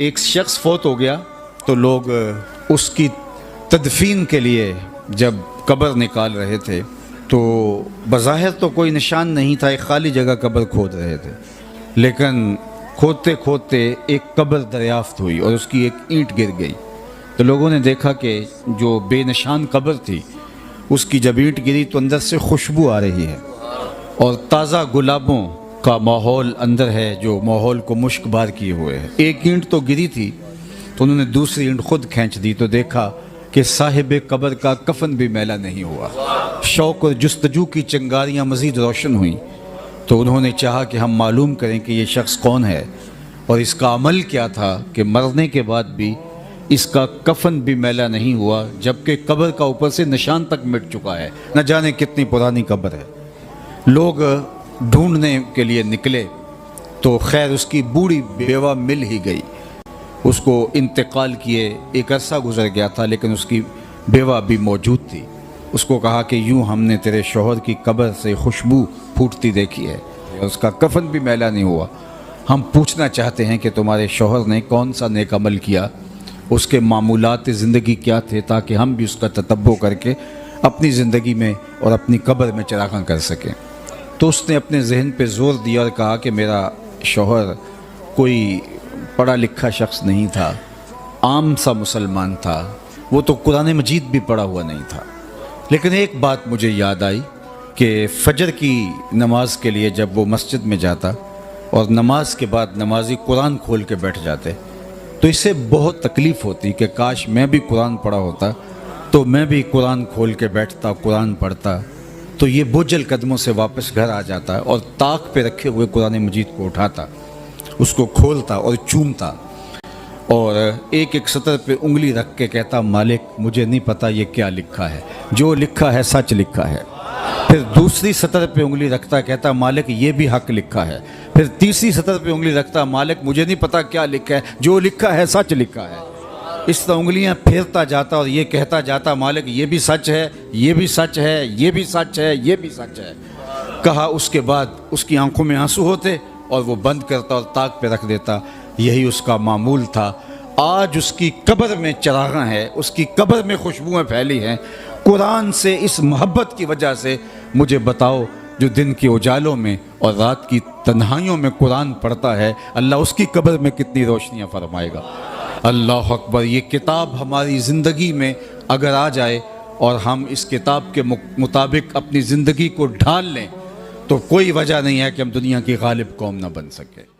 एक शख्स फौत हो गया तो लोग उसकी तदफीन के लिए जब कब्र निकाल रहे थे तो बज़ाहिर तो कोई निशान नहीं था, एक खाली जगह कब्र खोद रहे थे, लेकिन खोदते खोदते एक कब्र दरियाफ्त हुई और उसकी एक ईंट गिर गई। तो लोगों ने देखा कि जो बेनिशान कब्र थी उसकी जब ईंट गिरी तो अंदर से खुशबू आ रही है और ताज़ा गुलाबों का माहौल अंदर है जो माहौल को मुश्कबार किए हुए है। एक ईंट तो गिरी थी तो उन्होंने दूसरी ईंट खुद खींच दी तो देखा कि साहिब कब्र का कफन भी मैला नहीं हुआ। शौक और जुस्तजू की चिंगारियाँ मज़ीद रोशन हुई तो उन्होंने चाहा कि हम मालूम करें कि ये शख्स कौन है और इसका अमल क्या था कि मरने के बाद भी इसका कफन भी मैला नहीं हुआ, जबकि कब्र का ऊपर से निशान तक मिट चुका है। न जाने कितनी पुरानी कब्र है। लोग ढूंढने के लिए निकले तो खैर उसकी बूढ़ी बेवा मिल ही गई। उसको इंतकाल किए एक अरसा गुजर गया था लेकिन उसकी बेवा भी मौजूद थी। उसको कहा कि यूं हमने तेरे शौहर की कब्र से खुशबू फूटती देखी है और उसका कफन भी मैला नहीं हुआ। हम पूछना चाहते हैं कि तुम्हारे शौहर ने कौन सा नेक अमल किया, उसके मामूलात ज़िंदगी क्या थे, ताकि हम भी उसका ततब्बो करके अपनी ज़िंदगी में और अपनी कब्र में चरागां कर सकें। तो उसने अपने जहन पे ज़ोर दिया और कहा कि मेरा शौहर कोई पढ़ा लिखा शख्स नहीं था, आम सा मुसलमान था, वो तो कुरान मजीद भी पढ़ा हुआ नहीं था। लेकिन एक बात मुझे याद आई कि फ़जर की नमाज के लिए जब वो मस्जिद में जाता और नमाज के बाद नमाजी कुरान खोल के बैठ जाते तो इससे बहुत तकलीफ़ होती कि काश मैं भी कुरान पढ़ा होता तो मैं भी कुरान खोल के बैठता, कुरान पढ़ता, तो ये बोझल कदमों से वापस घर आ जाता और ताक पे रखे हुए कुरान मजीद को उठाता, उसको खोलता और चूमता और एक एक सतर पे उंगली रख के कहता, मालिक मुझे नहीं पता ये क्या लिखा है, जो लिखा है सच लिखा है। फिर दूसरी सतर पे उंगली रखता, कहता मालिक ये भी हक लिखा है। फिर तीसरी सतर पे उंगली रखता, मालिक मुझे नहीं पता क्या लिखा है, जो लिखा है सच लिखा है। इस तरह उंगलियां फेरता जाता और ये कहता जाता, मालिक ये भी सच है, ये भी सच है, ये भी सच है, ये भी सच है। कहा उसके बाद उसकी आंखों में आंसू होते और वो बंद करता और ताक पे रख देता। यही उसका मामूल था। आज उसकी कब्र में चरागां है, उसकी कब्र में खुशबुएं फैली हैं कुरान से। इस मोहब्बत की वजह से मुझे बताओ, जो दिन के उजालों में और रात की तन्हाइयों में कुरान पढ़ता है, अल्लाह उसकी कब्र में कितनी रोशनियाँ फरमाएगा। अल्लाह अकबर। ये किताब हमारी ज़िंदगी में अगर आ जाए और हम इस किताब के मुताबिक अपनी ज़िंदगी को ढाल लें तो कोई वजह नहीं है कि हम दुनिया की गालिब कौम ना बन सके।